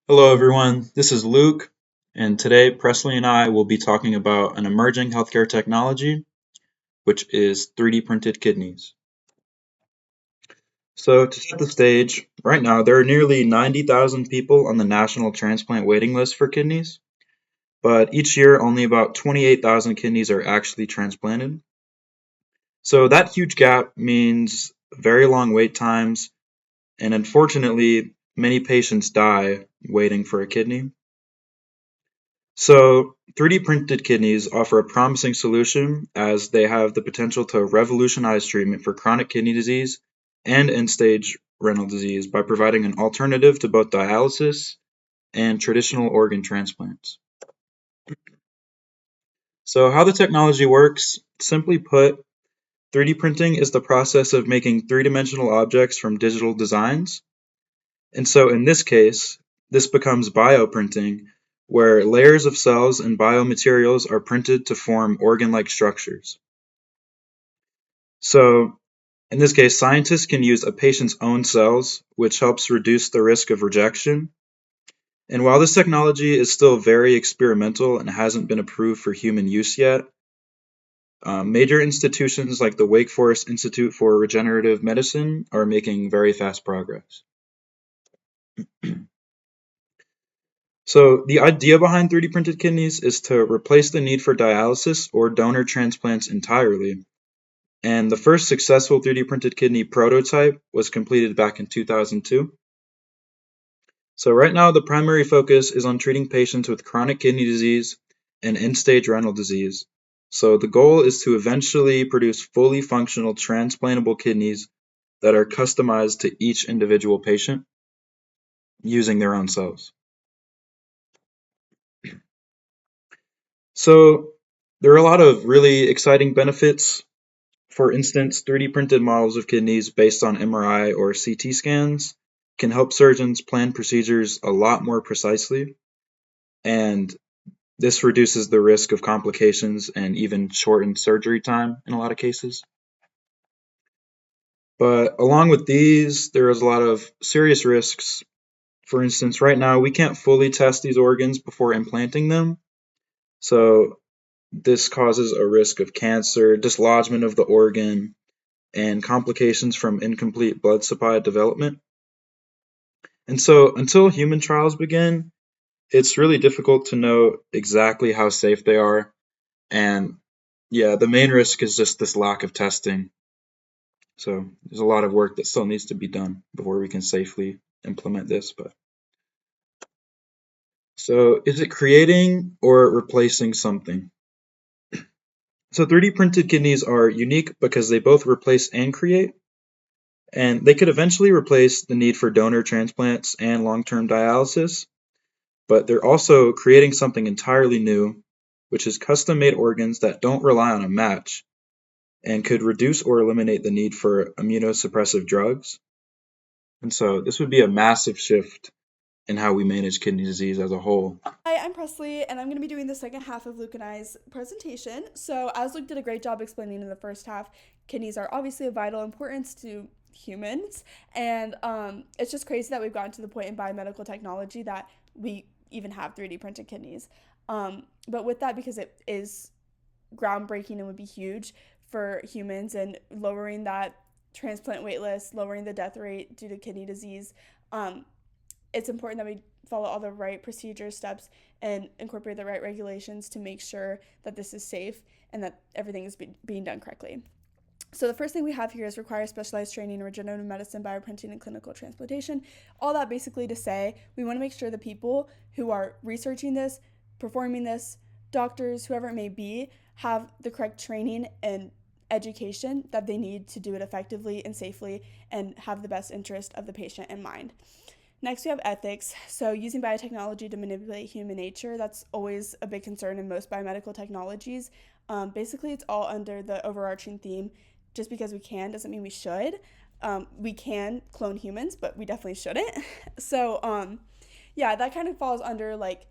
Hello, everyone. This is Luke, and today Preslie and I will be talking about an emerging healthcare technology, which is 3D printed kidneys. So, to set the stage, right now there are nearly 90,000 people on the national transplant waiting list for kidneys, but each year only about 28,000 kidneys are actually transplanted. So, that huge gap means very long wait times, and unfortunately, many patients die waiting for a kidney. So, 3D printed kidneys offer a promising solution as they have the potential to revolutionize treatment for chronic kidney disease and end-stage renal disease by providing an alternative to both dialysis and traditional organ transplants. So, how the technology works, simply put, 3D printing is the process of making three-dimensional objects from digital designs. And so in this case, this becomes bioprinting, where layers of cells and biomaterials are printed to form organ-like structures. So in this case, scientists can use a patient's own cells, which helps reduce the risk of rejection. And while this technology is still very experimental and hasn't been approved for human use yet, major institutions like the Wake Forest Institute for Regenerative Medicine are making very fast progress. So the idea behind 3D printed kidneys is to replace the need for dialysis or donor transplants entirely. And the first successful 3D printed kidney prototype was completed back in 2002. So right now the primary focus is on treating patients with chronic kidney disease and end-stage renal disease. So the goal is to eventually produce fully functional transplantable kidneys that are customized to each individual patient using their own cells. So there are a lot of really exciting benefits. For instance, 3D printed models of kidneys based on MRI or CT scans can help surgeons plan procedures a lot more precisely, and this reduces the risk of complications and even shortened surgery time in a lot of cases. But along with these, there is a lot of serious risks. For instance, right now we can't fully test these organs before implanting them, so this causes a risk of cancer, dislodgement of the organ, and complications from incomplete blood supply development. And so until human trials begin, it's really difficult to know exactly how safe they are. And yeah, the main risk is just this lack of testing. So there's a lot of work that still needs to be done before we can safely implement this. But so is it creating or replacing something? So 3D printed kidneys are unique because they both replace and create. And they could eventually replace the need for donor transplants and long-term dialysis, but they're also creating something entirely new, which is custom-made organs that don't rely on a match and could reduce or eliminate the need for immunosuppressive drugs. And so this would be a massive shift in how we manage kidney disease as a whole. Hi, I'm Preslie, and I'm going to be doing the second half of Luke and I's presentation. So, as Luke did a great job explaining in the first half, kidneys are obviously of vital importance to humans, and it's just crazy that we've gotten to the point in biomedical technology that we even have 3D printed kidneys. But with that, because it is groundbreaking and would be huge for humans and lowering that transplant wait list, lowering the death rate due to kidney disease, um, it's important that we follow all the right procedure steps and incorporate the right regulations to make sure that this is safe and that everything is being done correctly. So the first thing we have here is require specialized training in regenerative medicine, bioprinting, and clinical transplantation. All that basically to say we want to make sure the people who are researching this, performing this, doctors, whoever it may be, have the correct training and education that they need to do it effectively and safely and have the best interest of the patient in mind. Next, we have ethics. So, using biotechnology to manipulate human nature, that's always a big concern in most biomedical technologies. Basically, it's all under the overarching theme just because we can doesn't mean we should. We can clone humans, but we definitely shouldn't. So, yeah, that kind of falls under like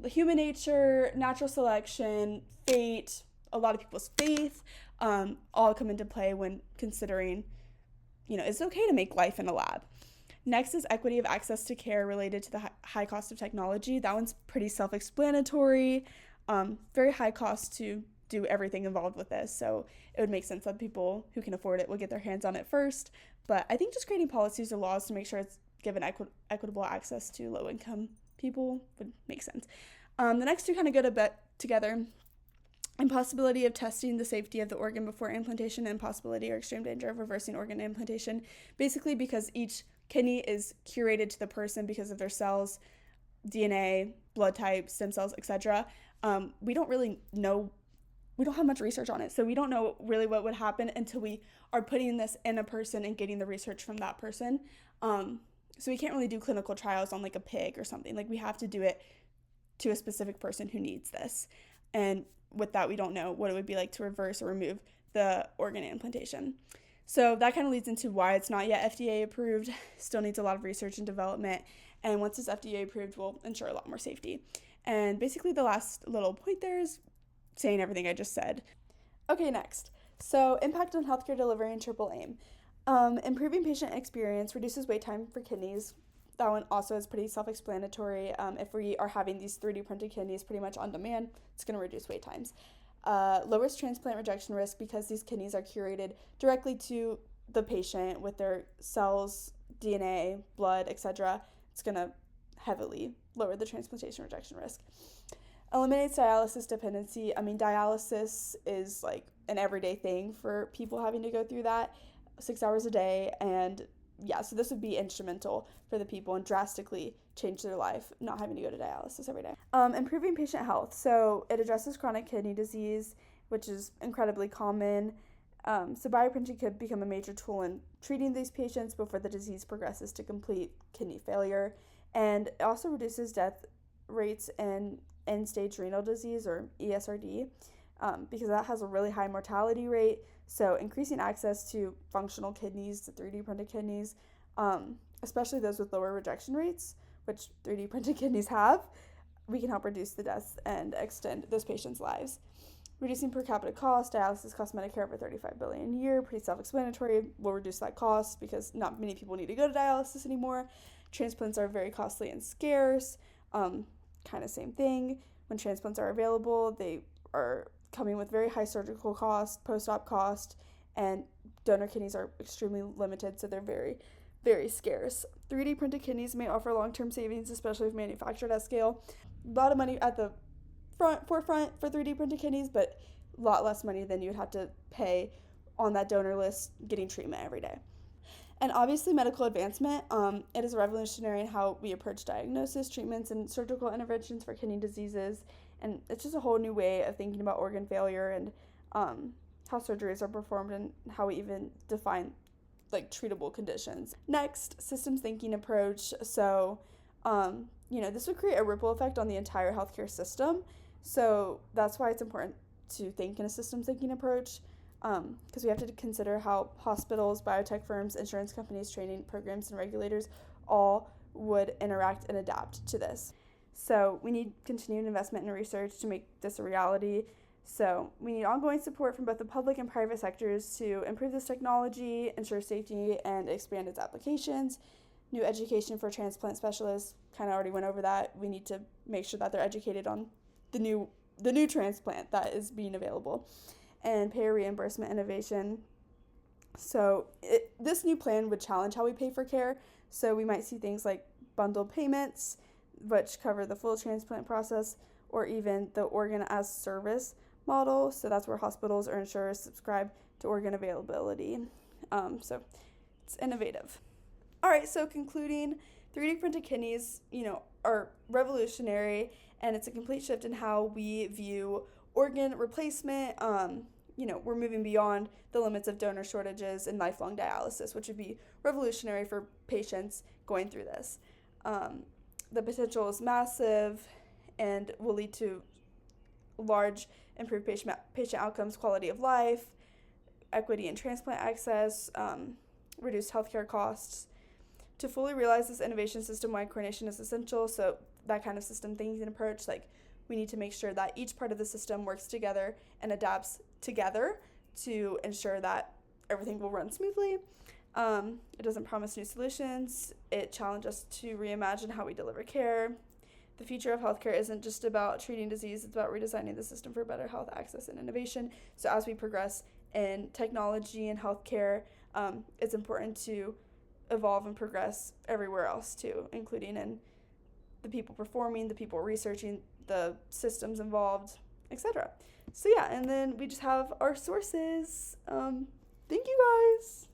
the human nature, natural selection, fate, a lot of people's faith, all come into play when considering, is it okay to make life in a lab? Next is equity of access to care related to the high cost of technology. That one's pretty self-explanatory. Very high cost to do everything involved with this. So it would make sense that people who can afford it will get their hands on it first. But I think just creating policies or laws to make sure it's given equitable access to low income people would make sense. The next two kind of go to bit together. Impossibility of testing the safety of the organ before implantation, and possibility or extreme danger of reversing organ implantation. Basically, because each kidney is curated to the person because of their cells, DNA, blood type, stem cells, etc. We don't really know. We don't have much research on it, so we don't know really what would happen until we are putting this in a person and getting the research from that person. So we can't really do clinical trials on like a pig or something. Like, we have to do it to a specific person who needs this. And with that, we don't know what it would be like to reverse or remove the organ implantation. So that kind of leads into why it's not yet FDA approved. Still needs a lot of research and development. And once it's FDA approved, we'll ensure a lot more safety. And basically the last little point there is saying everything I just said. Okay, next. So impact on healthcare delivery and triple aim. Improving patient experience reduces wait time for kidneys. That one also is pretty self-explanatory. If we are having these 3D printed kidneys pretty much on demand, it's going to reduce wait times. Lowers transplant rejection risk because these kidneys are curated directly to the patient with their cells, DNA, blood, etc. It's going to heavily lower the transplantation rejection risk. Eliminates dialysis dependency. I mean, dialysis is like an everyday thing for people having to go through that 6 hours a day, and yeah, so this would be instrumental for the people and drastically change their life, not having to go to dialysis every day. Improving patient health. So it addresses chronic kidney disease, which is incredibly common. So bioprinting could become a major tool in treating these patients before the disease progresses to complete kidney failure. And it also reduces death rates in end-stage renal disease, or ESRD, because that has a really high mortality rate. So increasing access to functional kidneys, to 3D printed kidneys, especially those with lower rejection rates, which 3D printed kidneys have, we can help reduce the deaths and extend those patients' lives. Reducing per capita cost. Dialysis costs Medicare over $35 billion a year. Pretty self-explanatory. We'll reduce that cost because not many people need to go to dialysis anymore. Transplants are very costly and scarce. Kind of same thing. When transplants are available, they are coming with very high surgical cost, post-op cost, and donor kidneys are extremely limited, so they're very, very scarce. 3D printed kidneys may offer long-term savings, especially if manufactured at scale. A lot of money at the forefront for 3D printed kidneys, but a lot less money than you would have to pay on that donor list getting treatment every day. And obviously, medical advancement, it is revolutionary in how we approach diagnosis, treatments, and surgical interventions for kidney diseases. And it's just a whole new way of thinking about organ failure and how surgeries are performed and how we even define like treatable conditions. Next, systems thinking approach. So, this would create a ripple effect on the entire healthcare system. So that's why it's important to think in a systems thinking approach, because we have to consider how hospitals, biotech firms, insurance companies, training programs, and regulators all would interact and adapt to this. So we need continued investment in research to make this a reality. So we need ongoing support from both the public and private sectors to improve this technology, ensure safety, and expand its applications. New education for transplant specialists, kind of already went over that. We need to make sure that they're educated on the new transplant that is being available. And payer reimbursement innovation. So this new plan would challenge how we pay for care. So we might see things like bundled payments, which cover the full transplant process, or even the organ as service model. So that's where hospitals or insurers subscribe to organ availability. So it's innovative. All right, so concluding, 3D printed kidneys, are revolutionary, and it's a complete shift in how we view organ replacement. We're moving beyond the limits of donor shortages and lifelong dialysis, which would be revolutionary for patients going through this. The potential is massive and will lead to large improved patient outcomes, quality of life, equity in transplant access, reduced healthcare costs. To fully realize this innovation, system-wide coordination is essential. So that kind of system thinking approach, we need to make sure that each part of the system works together and adapts together to ensure that everything will run smoothly. It doesn't promise new solutions. It challenges us to reimagine how we deliver care. The future of healthcare isn't just about treating disease, it's about redesigning the system for better health access and innovation. So, as we progress in technology and healthcare, it's important to evolve and progress everywhere else too, including in the people performing, the people researching, the systems involved, etc. So, yeah, and then we just have our sources. Thank you guys.